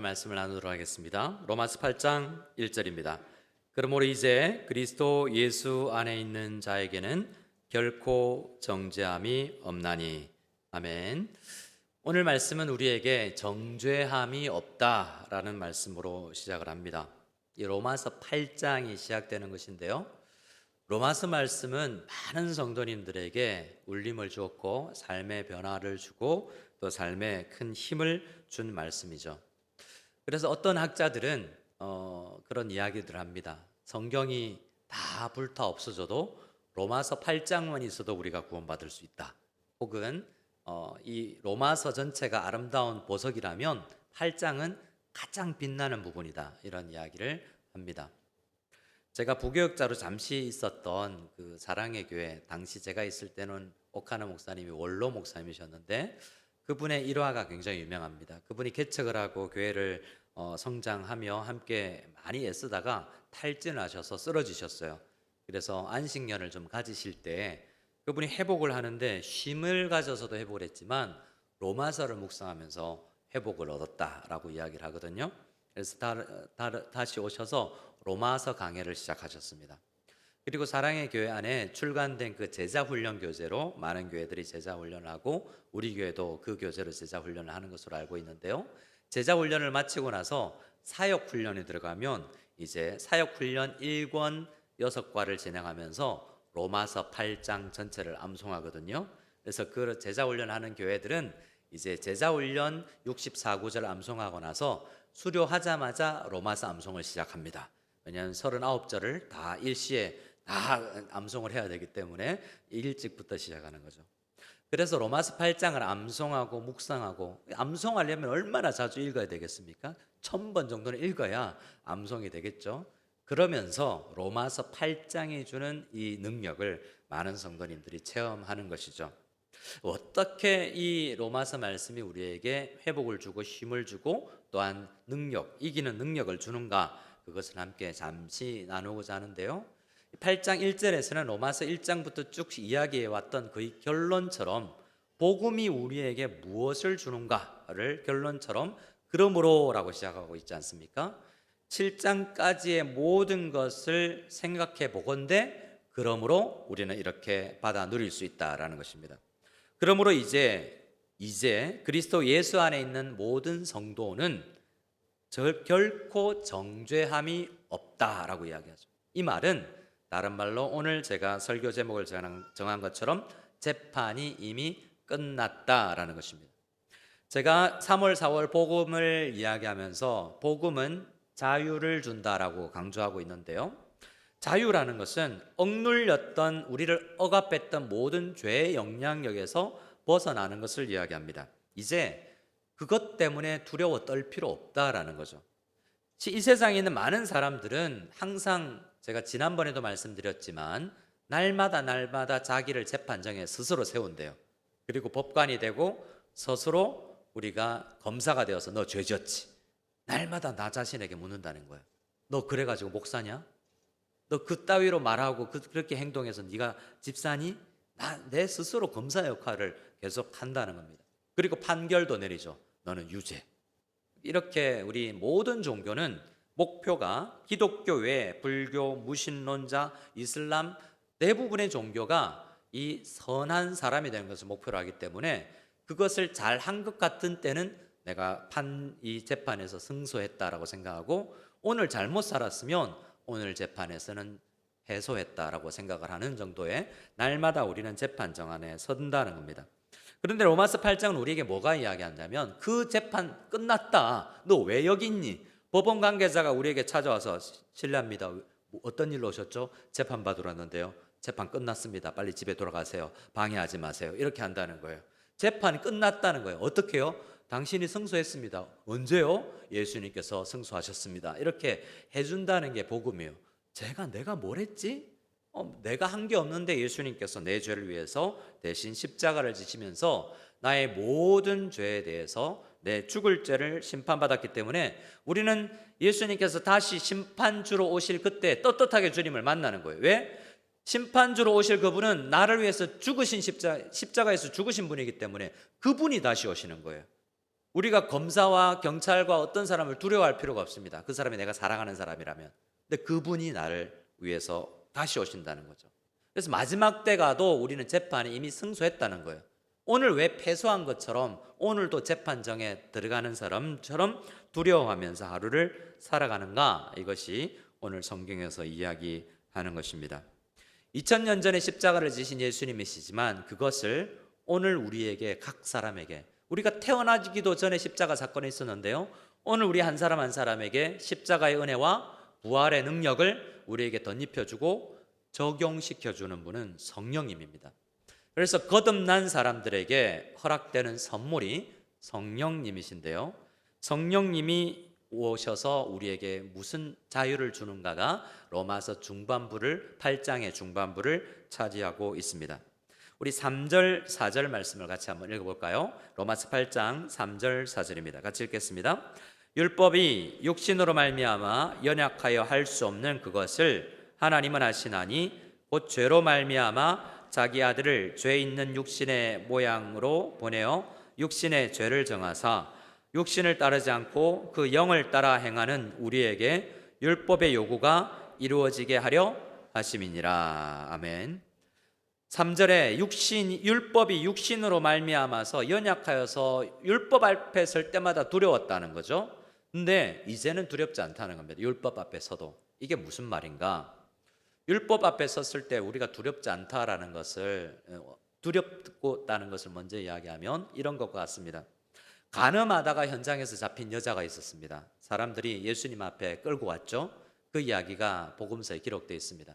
말씀을 나누도록 하겠습니다. 로마서 8장 1절입니다. 그러므로 이제 그리스도 예수 안에 있는 자에게는 결코 정죄함이 없나니. 아멘. 오늘 말씀은 우리에게 정죄함이 없다라는 말씀으로 시작을 합니다. 이 로마서 8장이 시작되는 것인데요. 로마서 말씀은 많은 성도님들에게 울림을 주었고 삶의 변화를 주고 또 삶에 큰 힘을 준 말씀이죠. 그래서 어떤 학자들은 그런 이야기들을 합니다. 성경이 다 불타 없어져도 로마서 8장만 있어도 우리가 구원받을 수 있다. 혹은 이 로마서 전체가 아름다운 보석이라면 8장은 가장 빛나는 부분이다. 이런 이야기를 합니다. 제가 부교육자로 잠시 있었던 그 사랑의 교회, 당시 제가 있을 때는 오카나 목사님이 원로 목사님이셨는데 그분의 일화가 굉장히 유명합니다. 그분이 개척을 하고 교회를 성장하며 함께 많이 애쓰다가 탈진을 하셔서 쓰러지셨어요. 그래서 안식년을 좀 가지실 때 그분이 회복을 하는데 쉼을 가져서도 회복을 했지만 로마서를 묵상하면서 회복을 얻었다라고 이야기를 하거든요. 그래서 다시 오셔서 로마서 강해를 시작하셨습니다. 그리고 사랑의 교회 안에 출간된 그 제자훈련 교재로 많은 교회들이 제자훈련을 하고 우리 교회도 그 교재로 제자훈련을 하는 것으로 알고 있는데요. 제자훈련을 마치고 나서 사역훈련에 들어가면 이제 사역훈련 1권 6과를 진행하면서 로마서 8장 전체를 암송하거든요. 그래서 그 제자훈련하는 교회들은 이제 제자훈련 64구절 암송하고 나서 수료하자마자 로마서 암송을 시작합니다. 왜냐하면 39절을 다 일시에 다 암송을 해야 되기 때문에 일찍부터 시작하는 거죠. 그래서 로마서 8장을 암송하고 묵상하고, 암송하려면 얼마나 자주 읽어야 되겠습니까? 1000번 정도는 읽어야 암송이 되겠죠. 그러면서 로마서 8장이 주는 이 능력을 많은 성도님들이 체험하는 것이죠. 어떻게 이 로마서 말씀이 우리에게 회복을 주고 힘을 주고 또한 능력, 이기는 능력을 주는가, 그것을 함께 잠시 나누고자 하는데요. 8장 1절에서는 로마서 1장부터 쭉 이야기해왔던 그 결론처럼 복음이 우리에게 무엇을 주는가를 결론처럼 그러므로 라고 시작하고 있지 않습니까? 7장까지의 모든 것을 생각해 보건대 그러므로 우리는 이렇게 받아 누릴 수 있다라는 것입니다. 그러므로 이제 그리스도 예수 안에 있는 모든 성도는 결코 정죄함이 없다라고 이야기하죠. 이 말은 다른 말로 오늘 제가 설교 제목을 정한 것처럼 재판이 이미 끝났다라는 것입니다. 제가 3월, 4월 복음을 이야기하면서 복음은 자유를 준다라고 강조하고 있는데요. 자유라는 것은 억눌렸던, 우리를 억압했던 모든 죄의 영향력에서 벗어나는 것을 이야기합니다. 이제 그것 때문에 두려워 떨 필요 없다라는 거죠. 이 세상에 있는 많은 사람들은 항상 제가 지난번에도 말씀드렸지만 날마다 자기를 재판정에 스스로 세운대요. 그리고 법관이 되고 스스로 우리가 검사가 되어서 너 죄 지었지. 날마다 나 자신에게 묻는다는 거예요. 너 그래가지고 목사냐? 너 그따위로 말하고 그렇게 행동해서 네가 집사니? 내 스스로 검사 역할을 계속 한다는 겁니다. 그리고 판결도 내리죠. 너는 유죄. 이렇게 우리 모든 종교는 목표가 기독교 외에 불교, 무신론자, 이슬람 대부분의 종교가 이 선한 사람이 되는 것을 목표로 하기 때문에 그것을 잘 한 것 같은 때는 내가 이 재판에서 승소했다라고 생각하고 오늘 잘못 살았으면 오늘 재판에서는 패소했다라고 생각을 하는 정도의 날마다 우리는 재판정 안에 선다는 겁니다. 그런데 로마서 8장은 우리에게 뭐가 이야기한다면 그 재판 끝났다. 너 왜 여기 있니? 법원 관계자가 우리에게 찾아와서 실례합니다. 어떤 일로 오셨죠? 재판 받으러 왔는데요. 재판 끝났습니다. 빨리 집에 돌아가세요. 방해하지 마세요. 이렇게 한다는 거예요. 재판이 끝났다는 거예요. 어떻게 해요? 당신이 승소했습니다. 언제요? 예수님께서 승소하셨습니다. 이렇게 해준다는 게 복음이에요. 내가 뭘 했지? 내가 한 게 없는데 예수님께서 내 죄를 위해서 대신 십자가를 지시면서 나의 모든 죄에 대해서 내 죽을 죄를 심판받았기 때문에 우리는 예수님께서 다시 심판주로 오실 그때 떳떳하게 주님을 만나는 거예요. 왜? 심판주로 오실 그분은 나를 위해서 죽으신 십자가에서 죽으신 분이기 때문에 그분이 다시 오시는 거예요. 우리가 검사와 경찰과 어떤 사람을 두려워할 필요가 없습니다. 그 사람이 내가 사랑하는 사람이라면. 근데 그분이 나를 위해서 다시 오신다는 거죠. 그래서 마지막 때 가도 우리는 재판이 이미 승소했다는 거예요. 오늘 왜 패소한 것처럼 오늘도 재판정에 들어가는 사람처럼 두려워하면서 하루를 살아가는가? 이것이 오늘 성경에서 이야기하는 것입니다. 2000년 전에 십자가를 지신 예수님이시지만 그것을 오늘 우리에게, 각 사람에게, 우리가 태어나기도 전에 십자가 사건이 있었는데요, 오늘 우리 한 사람 한 사람에게 십자가의 은혜와 부활의 능력을 우리에게 덧입혀주고 적용시켜주는 분은 성령님입니다. 그래서 거듭난 사람들에게 허락되는 선물이 성령님이신데요, 성령님이 오셔서 우리에게 무슨 자유를 주는가가 로마서 8장의 중반부를 차지하고 있습니다. 우리 3절 4절 말씀을 같이 한번 읽어볼까요? 로마서 8장 3절 4절입니다. 같이 읽겠습니다. 율법이 육신으로 말미암아 연약하여 할 수 없는 그것을 하나님은 하시나니 곧 죄로 말미암아 자기 아들을 죄 있는 육신의 모양으로 보내어 육신의 죄를 정하사 육신을 따르지 않고 그 영을 따라 행하는 우리에게 율법의 요구가 이루어지게 하려 하심이니라. 아멘. 3절에 율법이 육신으로 말미암아서 연약하여서 율법 앞에 설 때마다 두려웠다는 거죠. 근데 이제는 두렵지 않다는 겁니다. 율법 앞에 서도. 이게 무슨 말인가? 율법 앞에 섰을 때 우리가 두렵지 않다라는 것을, 두렵다는 것을 먼저 이야기하면 이런 것과 같습니다. 간음하다가 현장에서 잡힌 여자가 있었습니다. 사람들이 예수님 앞에 끌고 왔죠. 그 이야기가 복음서에 기록되어 있습니다.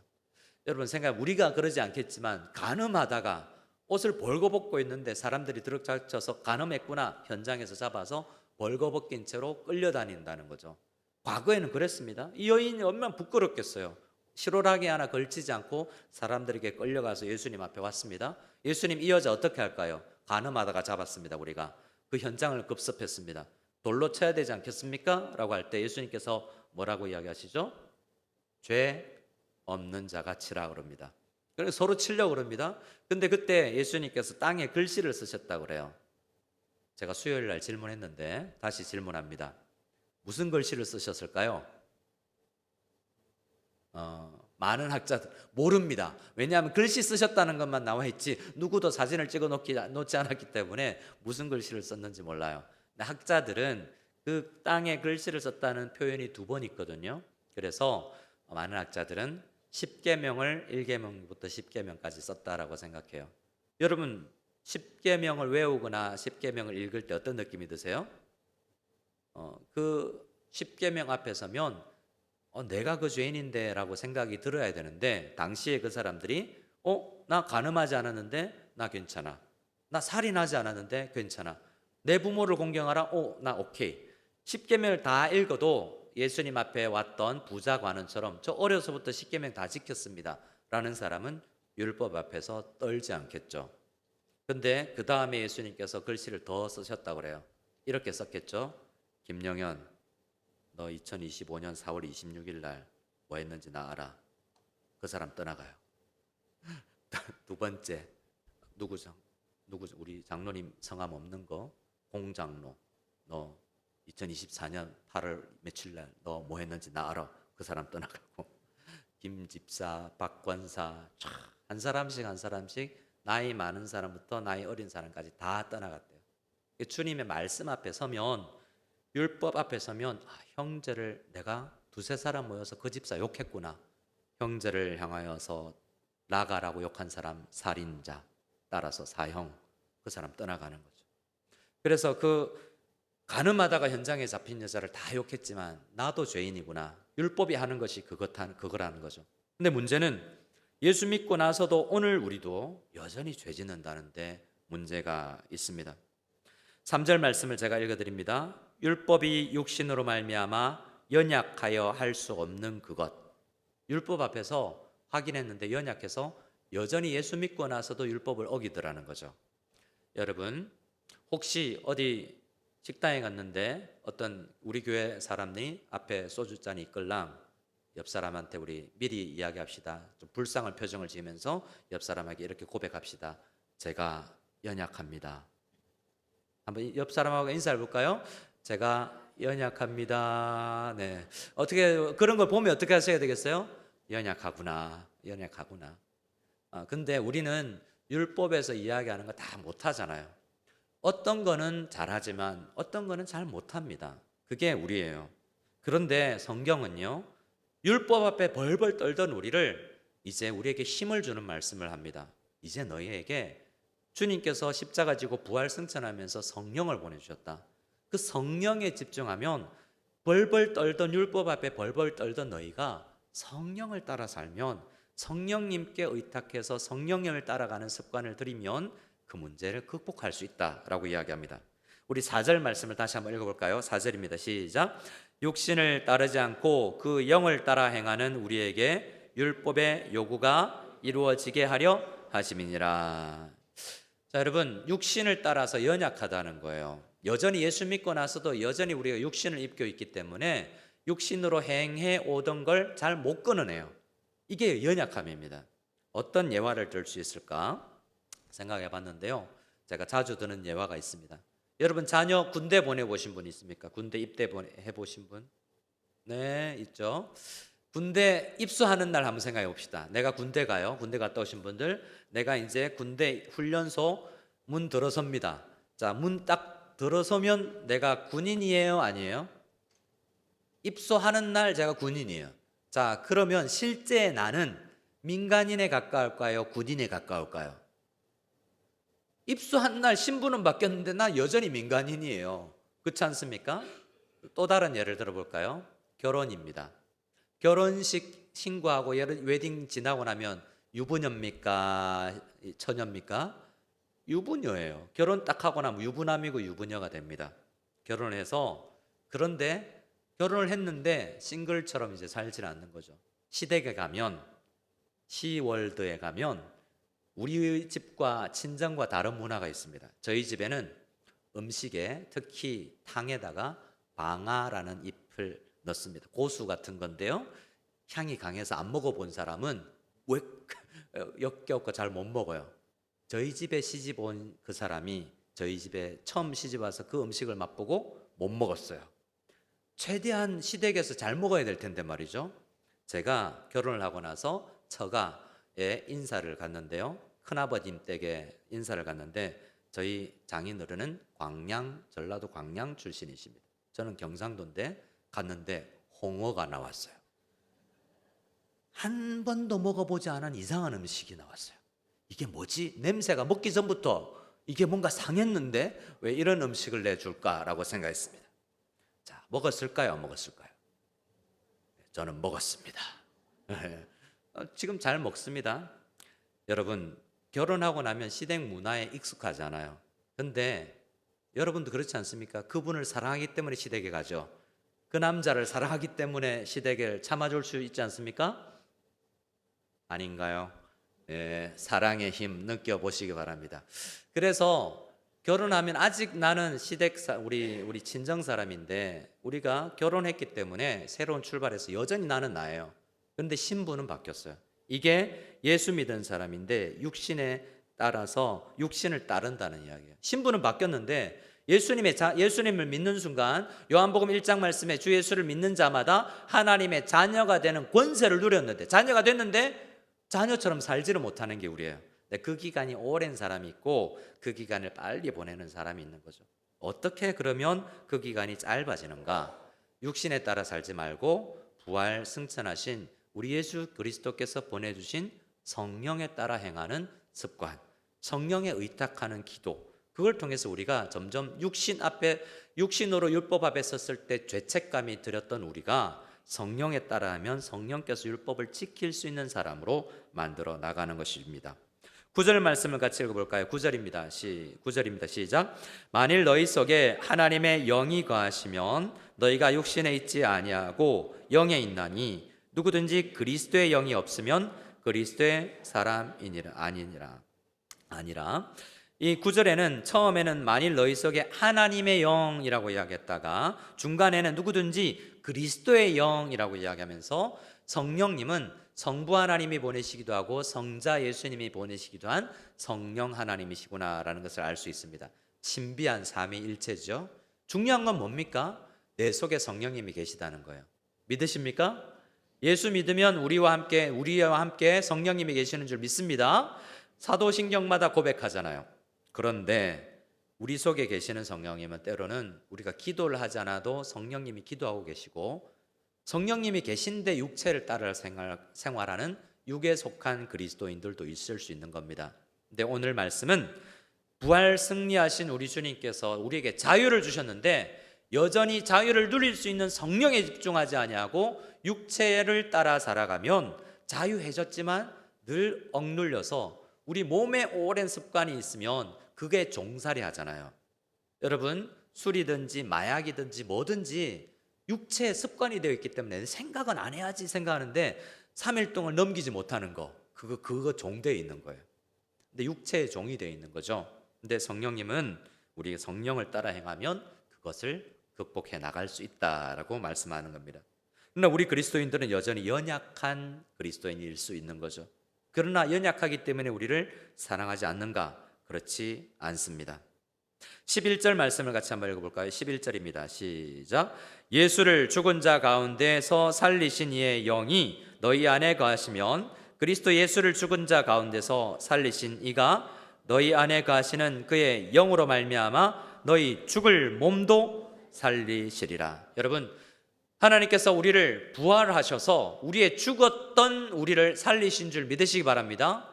여러분 생각해, 우리가 그러지 않겠지만 간음하다가 옷을 벌거벗고 있는데 사람들이 들어닥쳐서 간음했구나, 현장에서 잡아서 벌거벗긴 채로 끌려다닌다는 거죠. 과거에는 그랬습니다. 이 여인이 얼마나 부끄럽겠어요. 실오라기 하나 걸치지 않고 사람들에게 끌려가서 예수님 앞에 왔습니다. 예수님, 이 여자 어떻게 할까요? 간음하다가 잡았습니다. 우리가 그 현장을 급습했습니다. 돌로 쳐야 되지 않겠습니까? 라고 할 때 예수님께서 뭐라고 이야기하시죠? 죄 없는 자가 치라 그럽니다. 그래서 서로 치려고 그럽니다. 근데 그때 예수님께서 땅에 글씨를 쓰셨다고 그래요. 제가 수요일 날 질문했는데 다시 질문합니다. 무슨 글씨를 쓰셨을까요? 많은 학자들 모릅니다. 왜냐하면 글씨 쓰셨다는 것만 나와 있지 누구도 사진을 찍어 놓지 않았기 때문에 무슨 글씨를 썼는지 몰라요. 근데 학자들은 그 땅에 글씨를 썼다는 표현이 2번 있거든요. 그래서 많은 학자들은 10계명을 1계명부터 10계명까지 썼다라고 생각해요. 여러분 10계명을 외우거나 10계명을 읽을 때 어떤 느낌이 드세요? 그 10계명 앞에 서면 내가 그 죄인인데 라고 생각이 들어야 되는데, 당시에 그 사람들이 나 간음하지 않았는데 나 괜찮아, 나 살인하지 않았는데 괜찮아, 내 부모를 공경하라, 나 오케이. 10계명을 다 읽어도 예수님 앞에 왔던 부자 관원처럼 저 어려서부터 10계명 다 지켰습니다 라는 사람은 율법 앞에서 떨지 않겠죠. 근데 그 다음에 예수님께서 글씨를 더 쓰셨다고 그래요. 이렇게 썼겠죠. 김영현, 너 2025년 4월 26일 날 뭐 했는지 나 알아. 그 사람 떠나가요. 2번째, 누구죠? 우리 장로님 성함 없는 거, 공장로, 너 2024년 8월 며칠 날 너 뭐 했는지 나 알아. 그 사람 떠나가고, 김집사, 박권사, 한 사람씩 한 사람씩 나이 많은 사람부터 나이 어린 사람까지 다 떠나갔대요. 주님의 말씀 앞에 서면, 율법 앞에 서면 형제를, 내가 2-3사람 모여서 그 집사 욕했구나, 형제를 향하여서 나가라고 욕한 사람 살인자, 따라서 사형, 그 사람 떠나가는 거죠. 그래서 그 간음하다가 현장에 잡힌 여자를 다 욕했지만 나도 죄인이구나, 율법이 하는 것이 그거라는 거죠. 근데 문제는 예수 믿고 나서도 오늘 우리도 여전히 죄 짓는다는데 문제가 있습니다. 3절 말씀을 제가 읽어드립니다. 율법이 육신으로 말미암아 연약하여 할 수 없는 그것. 율법 앞에서 확인했는데 연약해서 여전히 예수 믿고 나서도 율법을 어기더라는 거죠. 여러분 혹시 어디 식당에 갔는데 어떤 우리 교회 사람이 앞에 소주잔이 있걸랑 옆 사람한테 우리 미리 이야기합시다. 좀 불쌍한 표정을 지으면서 옆 사람에게 이렇게 고백합시다. 제가 연약합니다. 한번 옆 사람하고 인사해 볼까요? 제가 연약합니다. 네. 어떻게 그런 걸 보면 어떻게 하셔야 되겠어요? 연약하구나. 연약하구나. 근데 우리는 율법에서 이야기하는 거 다 못하잖아요. 어떤 거는 잘하지만 어떤 거는 잘 못합니다. 그게 우리예요. 그런데 성경은요, 율법 앞에 벌벌 떨던 우리를 이제 우리에게 힘을 주는 말씀을 합니다. 이제 너희에게 주님께서 십자가 지고 부활 승천하면서 성령을 보내주셨다. 그 성령에 집중하면 벌벌 떨던 율법 앞에 벌벌 떨던 너희가 성령을 따라 살면, 성령님께 의탁해서 성령님을 따라가는 습관을 들이면 그 문제를 극복할 수 있다라고 이야기합니다. 우리 4절 말씀을 다시 한번 읽어볼까요? 4절입니다. 시작. 육신을 따르지 않고 그 영을 따라 행하는 우리에게 율법의 요구가 이루어지게 하려 하심이니라. 자, 여러분, 육신을 따라서 연약하다는 거예요. 여전히 예수 믿고 나서도 여전히 우리가 육신을 입고 있기 때문에 육신으로 행해 오던 걸 잘 못 끊어내요. 이게 연약함입니다. 어떤 예화를 들 수 있을까 생각해 봤는데요. 제가 자주 드는 예화가 있습니다. 여러분, 자녀 군대 보내보신 분 있습니까? 군대 입대 해보신 분? 네, 있죠. 군대 입소하는 날 한번 생각해 봅시다. 내가 군대 가요. 군대 갔다 오신 분들, 내가 이제 군대 훈련소 문 들어섭니다. 자, 문 딱 들어서면 내가 군인이에요, 아니에요? 입소하는 날 제가 군인이에요. 자, 그러면 실제 나는 민간인에 가까울까요? 군인에 가까울까요? 입소한 날 신분은 바뀌었는데 나 여전히 민간인이에요. 그렇지 않습니까? 또 다른 예를 들어볼까요? 결혼입니다. 결혼식 신고하고 웨딩 지나고 나면 유부녀입니까? 처녀입니까? 유부녀예요. 결혼 딱 하고 나면 유부남이고 유부녀가 됩니다. 결혼해서, 그런데 결혼을 했는데 싱글처럼 이제 살질 않는 거죠. 시댁에 가면, 시월드에 가면 우리 집과 친정과 다른 문화가 있습니다. 저희 집에는 음식에, 특히 탕에다가 방아라는 잎을 넣습니다. 고수 같은 건데요, 향이 강해서 안 먹어본 사람은 왜 역겹고 잘 못 먹어요. 저희 집에 시집 온 그 사람이 저희 집에 처음 시집 와서 그 음식을 맛보고 못 먹었어요. 최대한 시댁에서 잘 먹어야 될 텐데 말이죠. 제가 결혼을 하고 나서 처가에 인사를 갔는데요, 큰아버님 댁에 인사를 갔는데 저희 장인어른은 전라도 광양 출신이십니다. 저는 경상도인데 갔는데 홍어가 나왔어요. 한 번도 먹어보지 않은 이상한 음식이 나왔어요. 이게 뭐지? 냄새가 먹기 전부터 이게 뭔가 상했는데 왜 이런 음식을 내줄까라고 생각했습니다. 자, 먹었을까요? 안 먹었을까요? 저는 먹었습니다. 지금 잘 먹습니다. 여러분, 결혼하고 나면 시댁 문화에 익숙하잖아요. 근데 여러분도 그렇지 않습니까? 그분을 사랑하기 때문에 시댁에 가죠. 그 남자를 사랑하기 때문에 시댁을 참아줄 수 있지 않습니까? 아닌가요? 예, 사랑의 힘 느껴보시기 바랍니다. 그래서 결혼하면, 아직 나는 우리 친정 사람인데 우리가 결혼했기 때문에 새로운 출발해서 여전히 나는 나예요. 그런데 신분은 바뀌었어요. 이게 예수 믿은 사람인데 육신에 따라서 육신을 따른다는 이야기예요. 신분은 바뀌었는데 예수님을 믿는 순간 요한복음 1장 말씀에 주 예수를 믿는 자마다 하나님의 자녀가 되는 권세를 누렸는데, 자녀가 됐는데 자녀처럼 살지를 못하는 게 우리예요. 그 기간이 오랜 사람이 있고 그 기간을 빨리 보내는 사람이 있는 거죠. 어떻게 그러면 그 기간이 짧아지는가? 육신에 따라 살지 말고 부활 승천하신 우리 예수 그리스도께서 보내주신 성령에 따라 행하는 습관, 성령에 의탁하는 기도, 그걸 통해서 우리가 점점 육신으로 율법 앞에 섰을 때 죄책감이 들었던 우리가 성령에 따라하면 성령께서 율법을 지킬 수 있는 사람으로 만들어 나가는 것입니다. 9절 말씀을 같이 읽어볼까요? 9절입니다. 9절입니다. 시작. 만일 너희 속에 하나님의 영이 거하시면 너희가 육신에 있지 아니하고 영에 있나니 누구든지 그리스도의 영이 없으면 그리스도의 사람이니라. 아니라 이 9절에는 처음에는 만일 너희 속에 하나님의 영이라고 이야기했다가 중간에는 누구든지 그리스도의 영이라고 이야기하면서 성령님은 성부 하나님이 보내시기도 하고 성자 예수님이 보내시기도 한 성령 하나님이시구나라는 것을 알 수 있습니다. 신비한 삼위일체죠. 중요한 건 뭡니까? 내 속에 성령님이 계시다는 거예요. 믿으십니까? 예수 믿으면 우리와 함께 성령님이 계시는 줄 믿습니다. 사도신경마다 고백하잖아요. 그런데 우리 속에 계시는 성령님은 때로는 우리가 기도를 하지 않아도 성령님이 기도하고 계시고, 성령님이 계신데 육체를 따라 생활하는 육에 속한 그리스도인들도 있을 수 있는 겁니다. 근데 오늘 말씀은 부활 승리하신 우리 주님께서 우리에게 자유를 주셨는데 여전히 자유를 누릴 수 있는 성령에 집중하지 아니하고 육체를 따라 살아가면 자유해졌지만 늘 억눌려서 우리 몸에 오랜 습관이 있으면 그게 종살이 하잖아요. 여러분, 술이든지 마약이든지 뭐든지 육체의 습관이 되어 있기 때문에 생각은 안 해야지 생각하는데 3일 동안 넘기지 못하는 거, 그거 종되어 있는 거예요. 근데 육체의 종이 되어 있는 거죠. 근데 성령님은 우리 성령을 따라 행하면 그것을 극복해 나갈 수 있다라고 말씀하는 겁니다. 그러나 우리 그리스도인들은 여전히 연약한 그리스도인일 수 있는 거죠. 그러나 연약하기 때문에 우리를 사랑하지 않는가? 그렇지 않습니다. 11절 말씀을 같이 한번 읽어볼까요? 11절입니다. 시작. 예수를 죽은 자 가운데서 살리신 이의 영이 너희 안에 거하시면 그리스도 예수를 죽은 자 가운데서 살리신 이가 너희 안에 거하시는 그의 영으로 말미암아 너희 죽을 몸도 살리시리라. 여러분, 하나님께서 우리를 부활하셔서 우리의 죽었던 우리를 살리신 줄 믿으시기 바랍니다.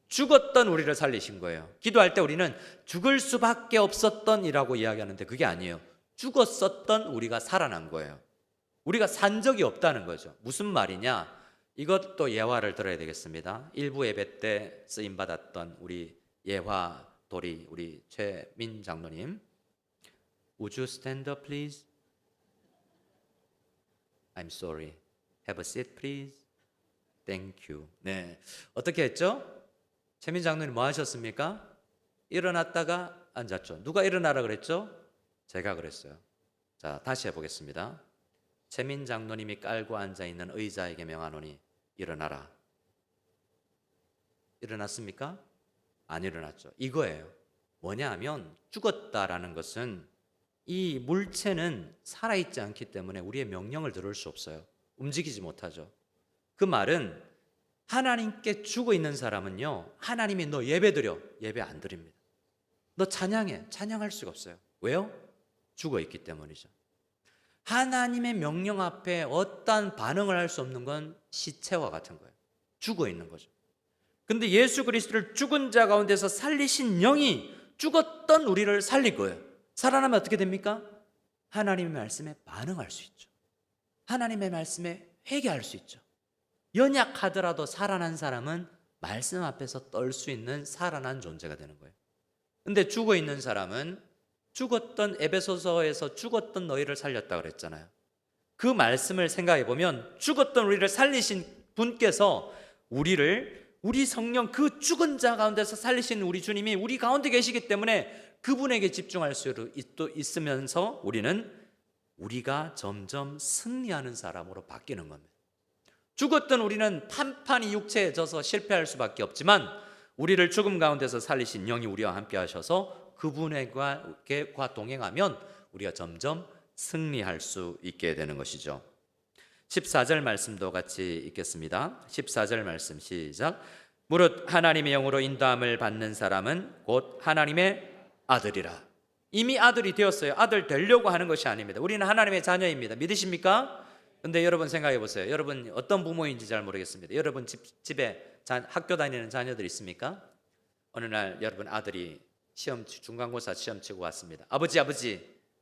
죽었던 우리를 살리신 거예요. 기도할 때 우리는 죽을 수밖에 없었던 이라고 이야기하는데 그게 아니에요. 죽었었던 우리가 살아난 거예요. 우리가 산 적이 없다는 거죠. 무슨 말이냐? 이것도 예화를 들어야 되겠습니다. 일부 예배 때 쓰임받았던 우리 예화 도리 우리 최민 장로님, Would you stand up please? I'm sorry. Have a seat please. Thank you. 네, 어떻게 했죠? 최민 장로님 뭐 하셨습니까? 일어났다가 앉았죠. 누가 일어나라 그랬죠? 제가 그랬어요. 자, 다시 해보겠습니다. 최민 장로님이 깔고 앉아있는 의자에게 명하노니 일어나라. 일어났습니까? 안 일어났죠. 이거예요. 뭐냐 하면 죽었다라는 것은 이 물체는 살아있지 않기 때문에 우리의 명령을 들을 수 없어요. 움직이지 못하죠. 그 말은 하나님께 죽어 있는 사람은요, 하나님이 너 예배 드려, 예배 안 드립니다. 너 찬양해, 찬양할 수가 없어요. 왜요? 죽어 있기 때문이죠. 하나님의 명령 앞에 어떠한 반응을 할 수 없는 건 시체와 같은 거예요. 죽어 있는 거죠. 근데 예수 그리스도를 죽은 자 가운데서 살리신 영이 죽었던 우리를 살릴 거예요. 살아나면 어떻게 됩니까? 하나님의 말씀에 반응할 수 있죠. 하나님의 말씀에 회개할 수 있죠. 연약하더라도 살아난 사람은 말씀 앞에서 떨 수 있는 살아난 존재가 되는 거예요. 근데 죽어 있는 사람은 죽었던, 에베소서에서 죽었던 너희를 살렸다 그랬잖아요. 그 말씀을 생각해 보면 죽었던 우리를 살리신 분께서 우리 성령, 그 죽은 자 가운데서 살리신 우리 주님이 우리 가운데 계시기 때문에 그분에게 집중할 수 있으면서 우리가 점점 승리하는 사람으로 바뀌는 겁니다. 죽었던 우리는 판판이 육체에 져서 실패할 수밖에 없지만 우리를 죽음 가운데서 살리신 영이 우리와 함께 하셔서 그분과 동행하면 우리가 점점 승리할 수 있게 되는 것이죠. 14절 말씀도 같이 읽겠습니다. 14절 말씀 시작. 무릇 하나님의 영으로 인도함을 받는 사람은 곧 하나님의 아들이라. 이미 아들이 되었어요. 아들 되려고 하는 것이 아닙니다. 우리는 하나님의 자녀입니다. 믿으십니까? 근데 여러분 생각해 보세요. 여러분 어떤 부모인지 잘 모르겠습니다. 여러분 집에 학교 다니는 자녀들 있습니까? 어느 날 여러분 아들이 중간고사 시험 치고 왔습니다. 아버지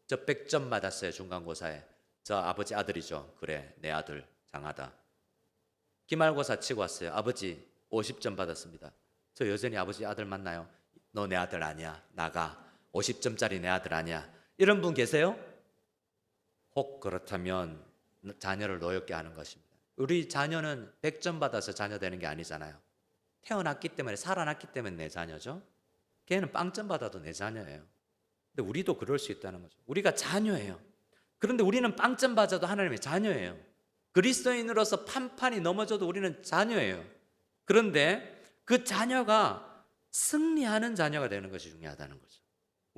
저 100점 받았어요. 중간고사에. 저 아버지 아들이죠. 그래, 내 아들 장하다. 기말고사 치고 왔어요. 아버지 50점 받았습니다. 저 여전히 아버지 아들 맞나요? 너 내 아들 아니야. 나가. 50점짜리 내 아들 아니야. 이런 분 계세요? 혹 그렇다면 자녀를 노엽게 하는 것입니다. 우리 자녀는 100점 받아서 자녀 되는 게 아니잖아요. 태어났기 때문에, 살아났기 때문에 내 자녀죠. 걔는 빵점 받아도 내 자녀예요. 근데 우리도 그럴 수 있다는 거죠. 우리가 자녀예요. 그런데 우리는 빵점 받아도 하나님의 자녀예요. 그리스도인으로서 판판이 넘어져도 우리는 자녀예요. 그런데 그 자녀가 승리하는 자녀가 되는 것이 중요하다는 거죠.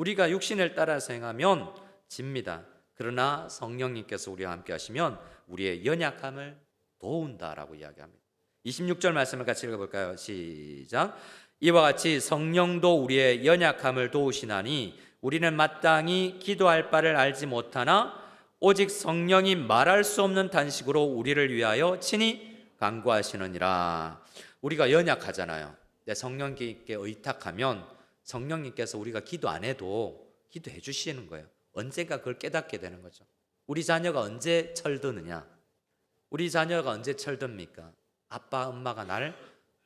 우리가 육신을 따라서 행하면 집니다. 그러나 성령님께서 우리와 함께 하시면 우리의 연약함을 도운다라고 이야기합니다. 26절 말씀을 같이 읽어볼까요? 시작. 이와 같이 성령도 우리의 연약함을 도우시나니 우리는 마땅히 기도할 바를 알지 못하나 오직 성령이 말할 수 없는 단식으로 우리를 위하여 친히 간구하시느니라. 우리가 연약하잖아요. 근데 성령님께 의탁하면 성령님께서 우리가 기도 안 해도 기도해 주시는 거예요. 언젠가 그걸 깨닫게 되는 거죠. 우리 자녀가 언제 철드느냐? 우리 자녀가 언제 철듭니까? 아빠 엄마가 나를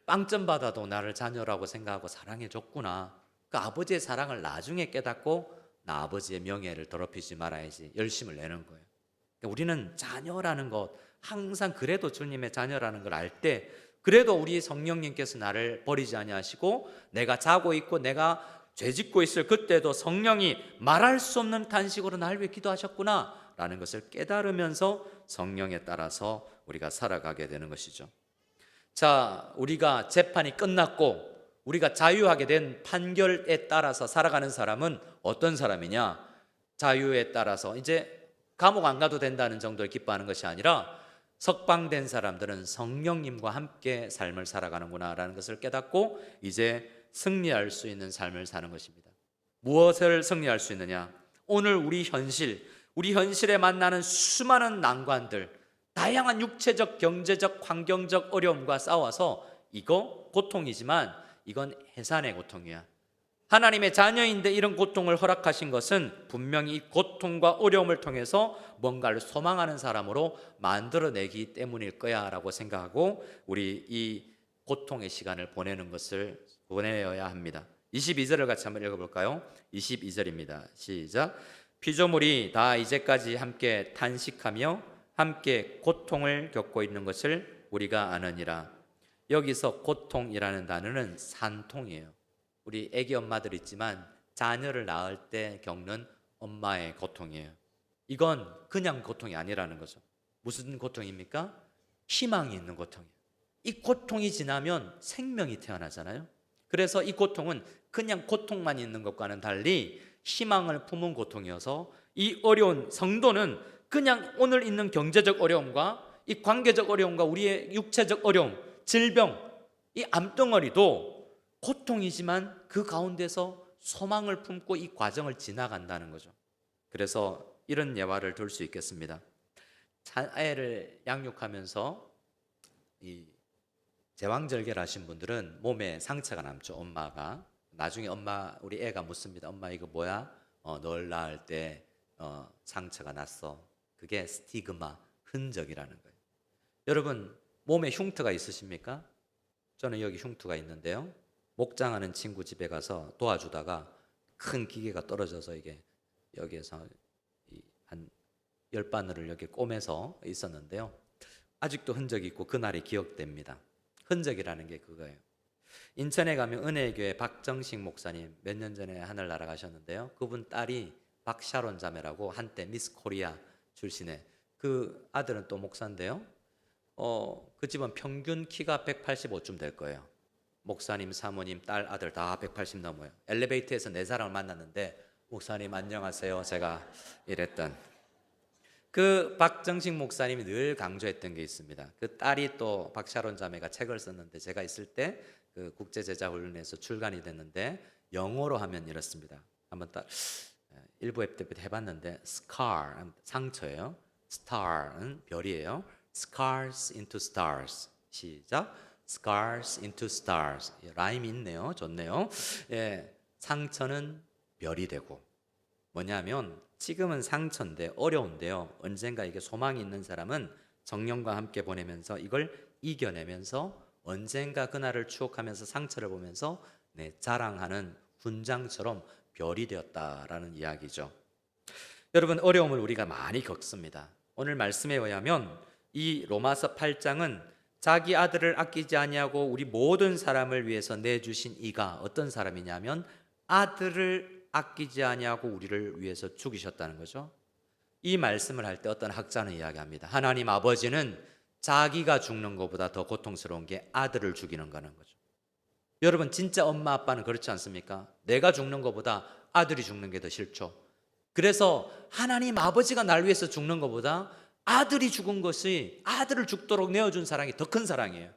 빵점 받아도 나를 자녀라고 생각하고 사랑해 줬구나. 그 아버지의 사랑을 나중에 깨닫고 나 아버지의 명예를 더럽히지 말아야지 열심을 내는 거예요. 그러니까 우리는 자녀라는 것, 항상 그래도 주님의 자녀라는 걸 알 때 그래도 우리 성령님께서 나를 버리지 아니하시고 내가 자고 있고 내가 죄짓고 있을 그때도 성령이 말할 수 없는 탄식으로 나를 위해 기도하셨구나 라는 것을 깨달으면서 성령에 따라서 우리가 살아가게 되는 것이죠. 자, 우리가 재판이 끝났고 우리가 자유하게 된 판결에 따라서 살아가는 사람은 어떤 사람이냐? 자유에 따라서 이제 감옥 안 가도 된다는 정도를 기뻐하는 것이 아니라 석방된 사람들은 성령님과 함께 삶을 살아가는구나 라는 것을 깨닫고 이제 승리할 수 있는 삶을 사는 것입니다. 무엇을 승리할 수 있느냐? 오늘 우리 현실에 만나는 수많은 난관들, 다양한 육체적, 경제적, 환경적 어려움과 싸워서 이거 고통이지만 이건 해산의 고통이야. 하나님의 자녀인데 이런 고통을 허락하신 것은 분명히 이 고통과 어려움을 통해서 뭔가를 소망하는 사람으로 만들어내기 때문일 거야 라고 생각하고 우리 이 고통의 시간을 보내어야 합니다. 22절을 같이 한번 읽어볼까요? 22절입니다. 시작. 피조물이 다 이제까지 함께 탄식하며 함께 고통을 겪고 있는 것을 우리가 아느니라. 여기서 고통이라는 단어는 산통이에요. 우리 애기 엄마들 있지만 자녀를 낳을 때 겪는 엄마의 고통이에요. 이건 그냥 고통이 아니라는 거죠. 무슨 고통입니까? 희망이 있는 고통이에요. 이 고통이 지나면 생명이 태어나잖아요. 그래서 이 고통은 그냥 고통만 있는 것과는 달리 희망을 품은 고통이어서 이 어려운 성도는 그냥 오늘 있는 경제적 어려움과 이 관계적 어려움과 우리의 육체적 어려움, 질병, 이 암덩어리도 고통이지만 그 가운데서 소망을 품고 이 과정을 지나간다는 거죠. 그래서 이런 예화를 들 수 있겠습니다. 아이를 양육하면서 이 제왕절개를 하신 분들은 몸에 상처가 남죠. 엄마가 나중에 우리 애가 묻습니다. 엄마 이거 뭐야? 널 낳을 때 상처가 났어. 그게 스티그마, 흔적이라는 거예요. 여러분 몸에 흉터가 있으십니까? 저는 여기 흉터가 있는데요. 목장하는 친구 집에 가서 도와주다가 큰 기계가 떨어져서 이게 여기에서 한 10바늘을 이렇게 꼬매서 있었는데요. 아직도 흔적이 있고 그날이 기억됩니다. 흔적이라는 게 그거예요. 인천에 가면 은혜교회 박정식 목사님 몇 년 전에 하늘 날아가셨는데요. 그분 딸이 박샤론 자매라고 한때 미스 코리아 출신의 그 아들은 또 목사인데요. 그 집은 평균 키가 185쯤 될 거예요. 목사님, 사모님, 딸, 아들 다 180 넘어요. 엘리베이터에서 네 사람을 만났는데 목사님 안녕하세요. 제가 이랬던 그 박정식 목사님이 늘 강조했던 게 있습니다. 그 딸이 또 박샤론 자매가 책을 썼는데 제가 있을 때 그 국제제자훈련에서 출간이 됐는데 영어로 하면 이렇습니다. 한번 일부 앱 때부터 해봤는데 scar 상처예요. star은 별이에요. scars into stars. 시작. scars into stars. 라임이 있네요. 좋네요. 예, 상처는 별이 되고 뭐냐면 지금은 상처인데 어려운데요. 언젠가 이게 소망이 있는 사람은 성령과 함께 보내면서 이걸 이겨내면서 언젠가 그날을 추억하면서 상처를 보면서 자랑하는 훈장처럼 별이 되었다라는 이야기죠. 여러분 어려움을 우리가 많이 겪습니다. 오늘 말씀에 의하면 이 로마서 8장은 자기 아들을 아끼지 아니하고 우리 모든 사람을 위해서 내주신 이가 어떤 사람이냐면 아들을 아끼지 아니하고 우리를 위해서 죽이셨다는 거죠. 이 말씀을 할 때 어떤 학자는 이야기합니다. 하나님 아버지는 자기가 죽는 것보다 더 고통스러운 게 아들을 죽이는 거는 거죠. 여러분 진짜 엄마 아빠는 그렇지 않습니까? 내가 죽는 것보다 아들이 죽는 게 더 싫죠. 그래서 하나님 아버지가 날 위해서 죽는 것보다 아들이 죽은 것이, 아들을 죽도록 내어준 사랑이 더 큰 사랑이에요.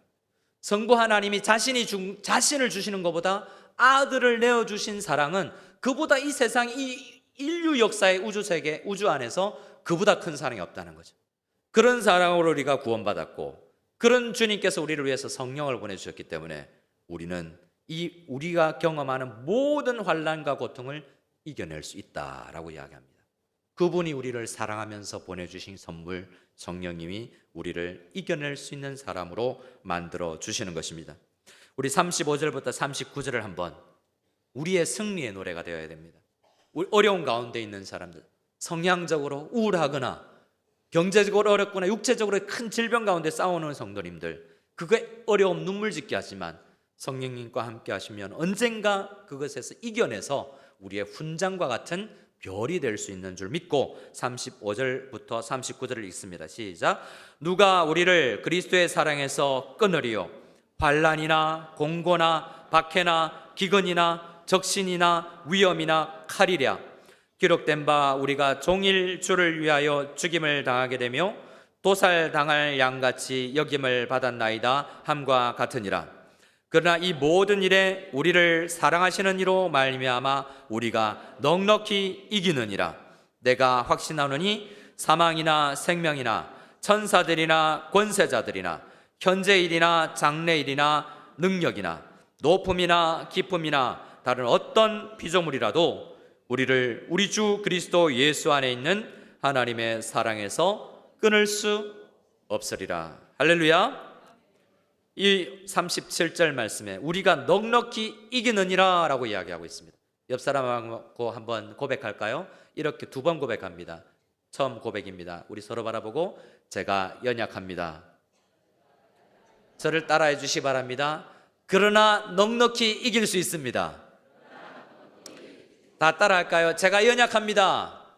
성부 하나님이 자신을 주시는 것보다 아들을 내어주신 사랑은 그보다 이 세상, 이 인류 역사의 우주세계, 우주 안에서 그보다 큰 사랑이 없다는 거죠. 그런 사랑으로 우리가 구원받았고, 그런 주님께서 우리를 위해서 성령을 보내주셨기 때문에 우리는 우리가 경험하는 모든 환난과 고통을 이겨낼 수 있다라고 이야기합니다. 그분이 우리를 사랑하면서 보내주신 선물 성령님이 우리를 이겨낼 수 있는 사람으로 만들어 주시는 것입니다. 우리 35절부터 39절을 한번 우리의 승리의 노래가 되어야 됩니다. 어려운 가운데 있는 사람들, 성향적으로 우울하거나 경제적으로 어렵거나 육체적으로 큰 질병 가운데 싸우는 성도님들, 그거에 어려움 눈물 짓게 하지만 성령님과 함께 하시면 언젠가 그것에서 이겨내서 우리의 훈장과 같은 별이 될 수 있는 줄 믿고 35절부터 39절을 읽습니다. 시작. 누가 우리를 그리스도의 사랑에서 끊으리요? 환난이나 공고나 박해나 기근이나 적신이나 위험이나 칼이랴. 기록된 바 우리가 종일 주를 위하여 죽임을 당하게 되며 도살당할 양같이 여김을 받았나이다 함과 같으니라. 그러나 이 모든 일에 우리를 사랑하시는 이로 말미암아 우리가 넉넉히 이기느니라. 내가 확신하노니 사망이나 생명이나 천사들이나 권세자들이나 현재일이나 장래일이나 능력이나 높음이나 깊음이나 다른 어떤 피조물이라도 우리를 우리 주 그리스도 예수 안에 있는 하나님의 사랑에서 끊을 수 없으리라. 할렐루야. 이 37절 말씀에 우리가 넉넉히 이기느니라 라고 이야기하고 있습니다. 옆 사람하고 한번 고백할까요? 이렇게 두 번 고백합니다. 처음 고백입니다. 우리 서로 바라보고 제가 연약합니다. 저를 따라해 주시기 바랍니다. 그러나 넉넉히 이길 수 있습니다. 다 따라할까요? 제가 연약합니다.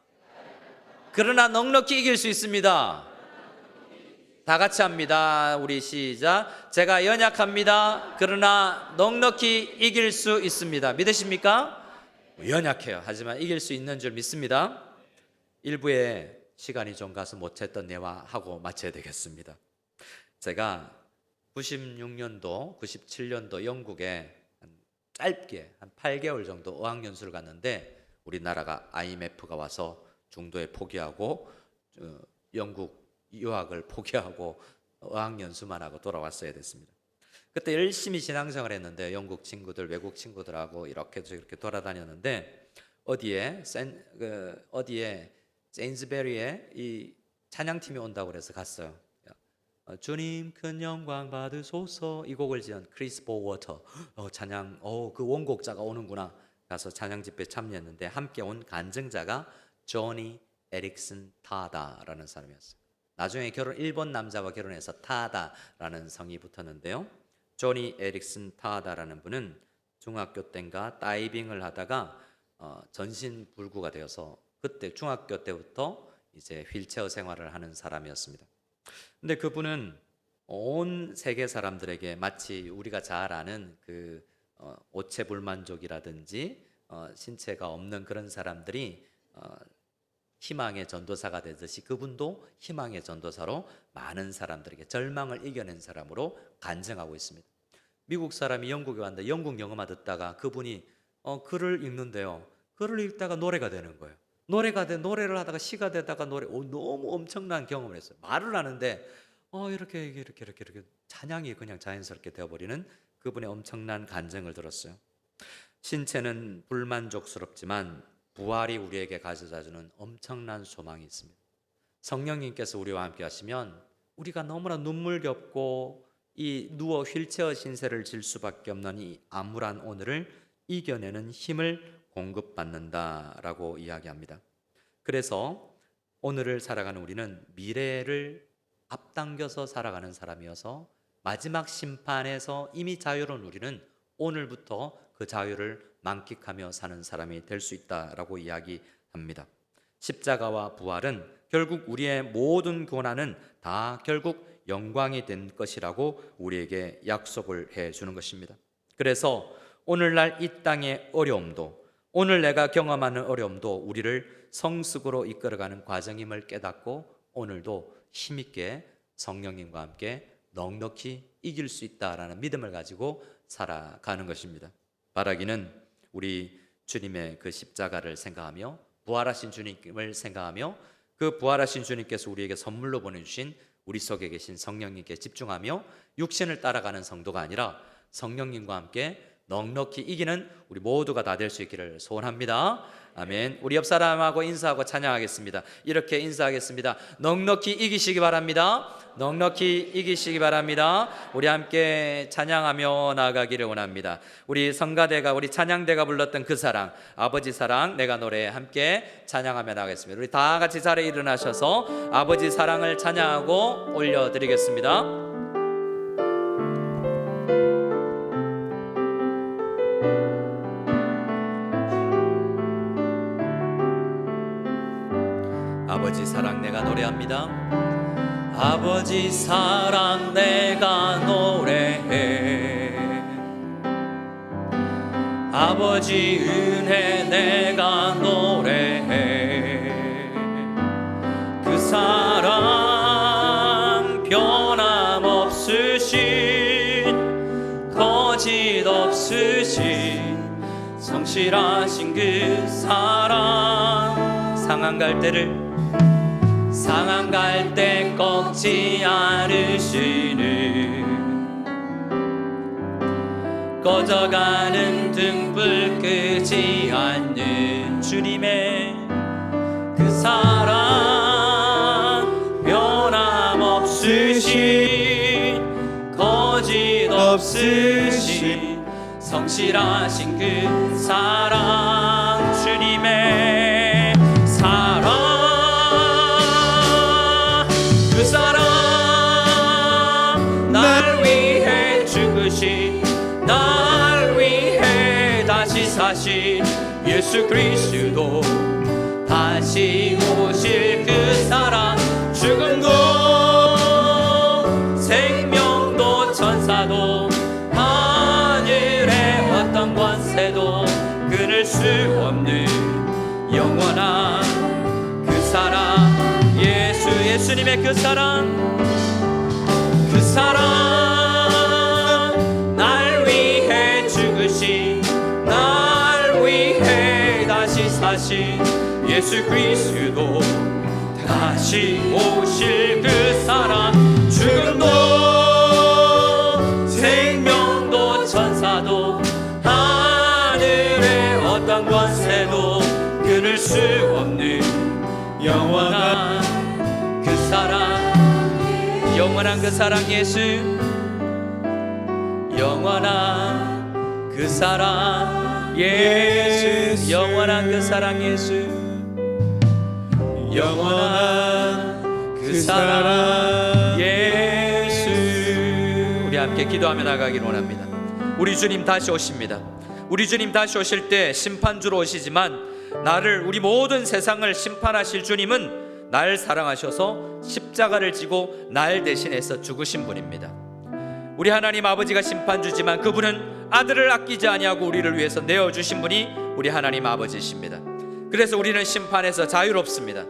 그러나 넉넉히 이길 수 있습니다. 다 같이 합니다. 우리 시작. 제가 연약합니다. 그러나 넉넉히 이길 수 있습니다. 믿으십니까? 연약해요. 하지만 이길 수 있는 줄 믿습니다. 일부에 시간이 좀 가서 못했던 예화하고 마쳐야 되겠습니다. 제가 96년도, 97년도 영국에 짧게 한 8개월 정도 어학연수를 갔는데 우리나라가 IMF가 와서 중도에 포기하고 영국 유학을 포기하고 어학연수만 하고 돌아왔어야 됐습니다. 그때 열심히 신앙생활 했는데 영국 친구들, 외국 친구들하고 이렇게 저렇게 돌아다녔는데 어디에 세인즈베리에 이 찬양팀이 온다고 그래서 갔어요. 주님 큰 영광 받으소서 이 곡을 지은 크리스 보워터 찬양 그 원곡자가 오는구나. 가서 찬양 집회에 참여했는데 함께 온 간증자가 조니 에릭슨 타다라는 사람이었어요. 나중에 일본 남자와 결혼해서 타다라는 성이 붙었는데요. 조니 에릭슨 타다라는 분은 중학교 때인가 다이빙을 하다가 전신불구가 되어서 그때 중학교 때부터 이제 휠체어 생활을 하는 사람이었습니다. 근데 그분은 온 세계 사람들에게 마치 우리가 잘 아는 그 오체불만족이라든지 신체가 없는 그런 사람들이 희망의 전도사가 되듯이 그분도 희망의 전도사로 많은 사람들에게 절망을 이겨낸 사람으로 간증하고 있습니다. 미국 사람이 영국에 왔는데 영국 영어만 듣다가 그분이 글을 읽는데요. 글을 읽다가 노래가 되는 거예요. 노래를 하다가 시가 되다가 너무 엄청난 경험을 했어요. 말을 하는데 이렇게 찬양이 그냥 자연스럽게 되어버리는 그분의 엄청난 간증을 들었어요. 신체는 불만족스럽지만 부활이 우리에게 가져다주는 엄청난 소망이 있습니다. 성령님께서 우리와 함께 하시면 우리가 너무나 눈물겹고 이 누워 휠체어 신세를 질 수밖에 없는 이 암울한 오늘을 이겨내는 힘을 공급받는다라고 이야기합니다. 그래서 오늘을 살아가는 우리는 미래를 앞당겨서 살아가는 사람이어서 마지막 심판에서 이미 자유로운 우리는 오늘부터 그 자유를 만끽하며 사는 사람이 될 수 있다라고 이야기합니다. 십자가와 부활은 결국 우리의 모든 고난은 다 결국 영광이 된 것이라고 우리에게 약속을 해주는 것입니다. 그래서 오늘날 이 땅의 어려움도 오늘 내가 경험하는 어려움도 우리를 성숙으로 이끌어가는 과정임을 깨닫고 오늘도 힘있게 성령님과 함께 넉넉히 이길 수 있다라는 믿음을 가지고 살아가는 것입니다. 바라기는 우리 주님의 그 십자가를 생각하며 부활하신 주님을 생각하며 그 부활하신 주님께서 우리에게 선물로 보내주신 우리 속에 계신 성령님께 집중하며 육신을 따라가는 성도가 아니라 성령님과 함께 넉넉히 이기는 우리 모두가 다 될 수 있기를 소원합니다. 아멘. 우리 옆 사람하고 인사하고 찬양하겠습니다. 이렇게 인사하겠습니다. 넉넉히 이기시기 바랍니다. 넉넉히 이기시기 바랍니다. 우리 함께 찬양하며 나아가기를 원합니다. 우리 성가대가 우리 찬양대가 불렀던 그 사랑, 아버지 사랑 내가 노래 함께 찬양하며 나가겠습니다. 우리 다 같이 자리에 일어나셔서 아버지 사랑을 찬양하고 올려드리겠습니다. 아버지 사랑 내가 노래합니다. 아버지 사랑 내가 노래해. 아버지 은혜 내가 노래해. 그 사랑 변함없으신 거짓 없으신 성실하신 그 사랑 상한 갈 때 꺾지 않으시는 꺼져가는 등불 끄지 않는 주님의 그 사랑 변함없으신 거짓 없으신 성실하신 그 사랑 주님의 사랑 그 사랑 날 위해 죽으신 날 위해 다시 사신 예수 그리스도 다시 오실 그 사랑 죽음도 생명도 천사도 하늘의 어떤 권세도 끊을 수 없는 영원한 그 사랑 예수님의 그 사랑 날 위해 죽으신 날 위해 다시 사신 예수 그리스도 다시 오실 그 사랑 죽음도 생명도 천사도 하늘의 어떤 권세도 끊을 수 없는 영원한 그 사랑 영원한 그 사랑 예수 영원한 그 사랑 예수 영원한 그 사랑 예수 영원한 그 사랑 예수 우리 함께 기도하며 나가기를 원합니다. 우리 주님 다시 오십니다. 우리 주님 다시 오실 때 심판주로 오시지만 나를 우리 모든 세상을 심판하실 주님은 날 사랑하셔서 십자가를 지고 날 대신해서 죽으신 분입니다. 우리 하나님 아버지가 심판주지만 그분은 아들을 아끼지 아니하고 우리를 위해서 내어주신 분이 우리 하나님 아버지이십니다. 그래서 우리는 심판에서 자유롭습니다.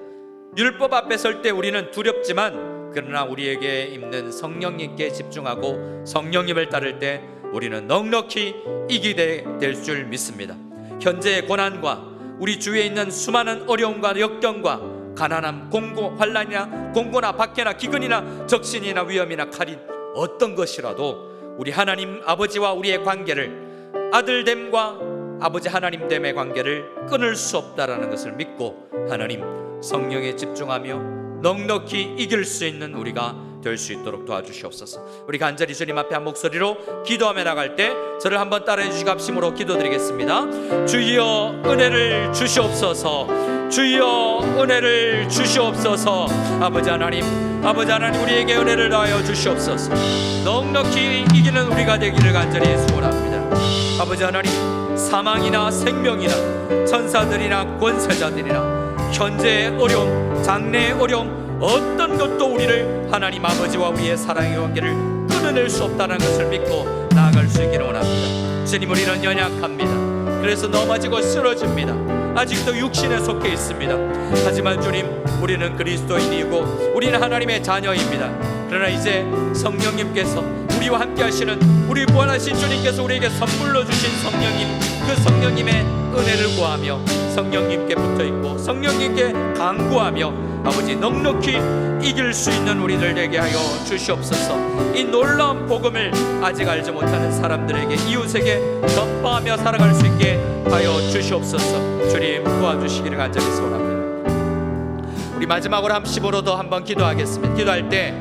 율법 앞에 설 때 우리는 두렵지만 그러나 우리에게 있는 성령님께 집중하고 성령님을 따를 때 우리는 넉넉히 이기게 될 줄 믿습니다. 현재의 고난과 우리 주위에 있는 수많은 어려움과 역경과 가난함, 공고, 환난이나 공고나 박해나 기근이나 적신이나 위험이나 칼이 어떤 것이라도 우리 하나님 아버지와 우리의 관계를 아들됨과 아버지 하나님됨의 관계를 끊을 수 없다라는 것을 믿고 하나님 성령에 집중하며 넉넉히 이길 수 있는 우리가 될 수 있도록 도와주시옵소서. 우리 간절히 주님 앞에 한 목소리로 기도하며 나갈 때 저를 한번 따라해 주시고 합심으로 기도드리겠습니다. 주여 은혜를 주시옵소서. 주여 은혜를 주시옵소서. 아버지 하나님 우리에게 은혜를 더하여 주시옵소서. 넉넉히 이기는 우리가 되기를 간절히 소원합니다. 아버지 하나님 사망이나 생명이나 천사들이나 권세자들이나 현재의 어려움 장래의 어려움 어떤 것도 우리를 하나님 아버지와 우리의 사랑의 관계를 끊어낼 수 없다는 것을 믿고 나아갈 수 있기를 원합니다. 주님 우리는 연약합니다. 그래서 넘어지고 쓰러집니다. 아직도 육신에 속해 있습니다. 하지만 주님, 우리는 그리스도인이고 우리는 하나님의 자녀입니다. 그러나 이제 성령님께서 우리와 함께 하시는, 우리 구원하신 주님께서 우리에게 선물로 주신 성령님, 그 성령님의 은혜를 구하며 성령님께 붙어있고 성령님께 간구하며 아버지 넉넉히 이길 수 있는 우리들 되게 하여 주시옵소서. 이 놀라운 복음을 아직 알지 못하는 사람들에게, 이웃에게 전파하며 살아갈 수 있게 하여 주시옵소서. 주님 도와주시기를 간절히 소원합니다. 우리 마지막으로 합심으로 더 한번 기도하겠습니다. 기도할 때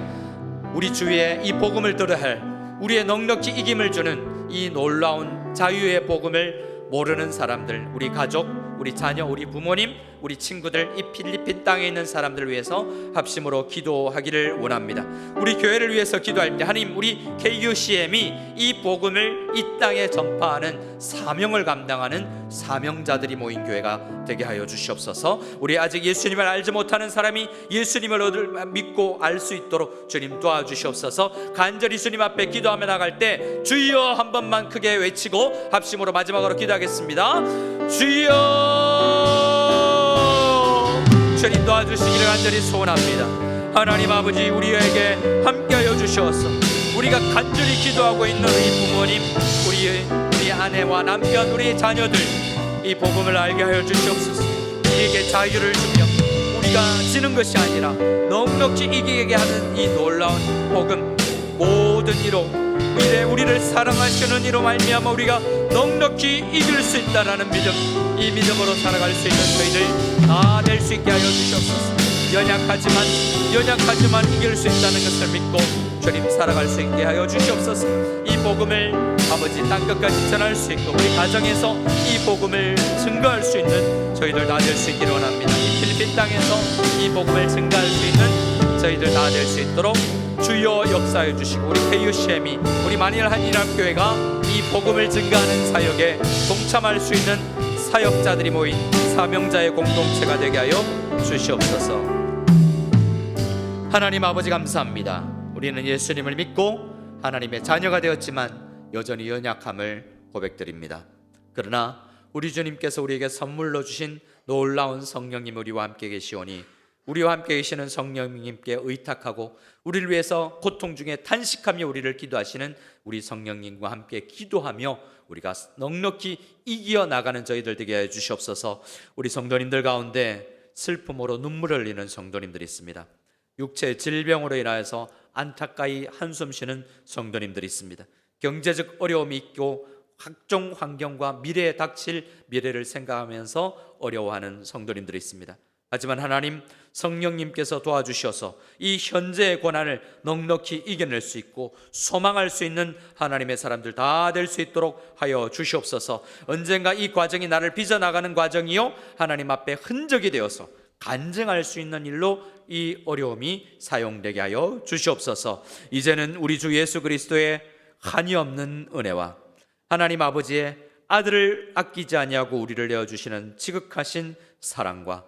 우리 주위에 이 복음을 들어야 할, 우리의 넉넉히 이김을 주는 이 놀라운 자유의 복음을 모르는 사람들, 우리 가족, 우리 자녀, 우리 부모님, 우리 친구들, 이 필리핀 땅에 있는 사람들을 위해서 합심으로 기도하기를 원합니다. 우리 교회를 위해서 기도할 때 하나님, 우리 KUCM이 이 복음을 이 땅에 전파하는 사명을 감당하는 사명자들이 모인 교회가 되게 하여 주시옵소서. 우리 아직 예수님을 알지 못하는 사람이 예수님을 믿고 알 수 있도록 주님 도와주시옵소서. 간절히 주님 앞에 기도하며 나갈 때 주여 한 번만 크게 외치고 합심으로 마지막으로 기도하겠습니다. 주여, 주님 도와주시기를 간절히 소원합니다. 하나님 아버지, 우리에게 함께하여 주셔서 우리가 간절히 기도하고 있는 우리 부모님, 우리 아내와 남편, 우리 자녀들 이 복음을 알게 하여 주시옵소서. 우리에게 자유를 주며 우리가 지는 것이 아니라 넉넉히 이기게 하는 이 놀라운 복음, 모든 이로 우리를 사랑하시는 이로 말미암아 우리가 넉넉히 이길 수 있다라는 믿음, 이 믿음으로 살아갈 수 있는 저희들 다 될 수 있게 하여 주시옵소서. 연약하지만 이길 수 있다는 것을 믿고 주님 살아갈 수 있게 하여 주시옵소서. 이 복음을 아버지 땅끝까지 전할 수 있고 우리 가정에서 이 복음을 증거할 수 있는 저희들 다 될 수 있기를 원합니다. 이 필리핀 땅에서 이 복음을 증거할 수 있는 저희들 다 될 수 있도록 주여 역사해 주시고, 우리 KUCM이, 우리 만일 한인합교회가 이 복음을 증거하는 사역에 동참할 수 있는 사역자들이 모인 사명자의 공동체가 되게 하여 주시옵소서. 하나님 아버지 감사합니다. 우리는 예수님을 믿고 하나님의 자녀가 되었지만 여전히 연약함을 고백드립니다. 그러나 우리 주님께서 우리에게 선물로 주신 놀라운 성령님 우리와 함께 계시오니 우리와 함께 계시는 성령님께 의탁하고 우리를 위해서 고통 중에 탄식하며 우리를 기도하시는 우리 성령님과 함께 기도하며 우리가 넉넉히 이겨나가는 저희들 되게 해 주시옵소서. 우리 성도님들 가운데 슬픔으로 눈물을 흘리는 성도님들이 있습니다. 육체 질병으로 인하여서 안타까이 한숨 쉬는 성도님들이 있습니다. 경제적 어려움이 있고 각종 환경과 미래에 닥칠 미래를 생각하면서 어려워하는 성도님들이 있습니다. 하지만 하나님, 성령님께서 도와주셔서 이 현재의 고난을 넉넉히 이겨낼 수 있고 소망할 수 있는 하나님의 사람들 다 될 수 있도록 하여 주시옵소서. 언젠가 이 과정이 나를 빚어나가는 과정이요 하나님 앞에 흔적이 되어서 간증할 수 있는 일로 이 어려움이 사용되게 하여 주시옵소서. 이제는 우리 주 예수 그리스도의 한이 없는 은혜와 하나님 아버지의 아들을 아끼지 아니하고 우리를 내어주시는 지극하신 사랑과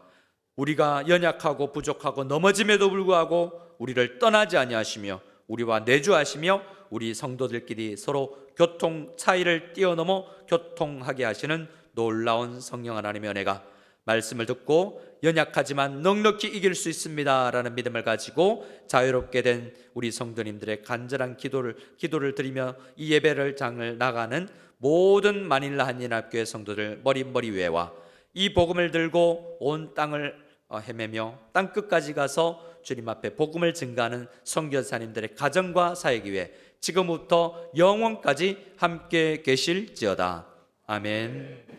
우리가 연약하고 부족하고 넘어짐에도 불구하고 우리를 떠나지 아니하시며 우리와 내주하시며 우리 성도들끼리 서로 교통 차이를 뛰어넘어 교통하게 하시는 놀라운 성령 하나님의 은혜가 말씀을 듣고 연약하지만 넉넉히 이길 수 있습니다 라는 믿음을 가지고 자유롭게 된 우리 성도님들의 간절한 기도를 드리며 이 예배를 장을 나가는 모든 마닐라 한인합교회 성도들 머리 위에와 이 복음을 들고 온 땅을 헤매며 땅끝까지 가서 주님 앞에 복음을 증거하는 선교사님들의 가정과 사역 위에 지금부터 영원까지 함께 계실지어다. 아멘.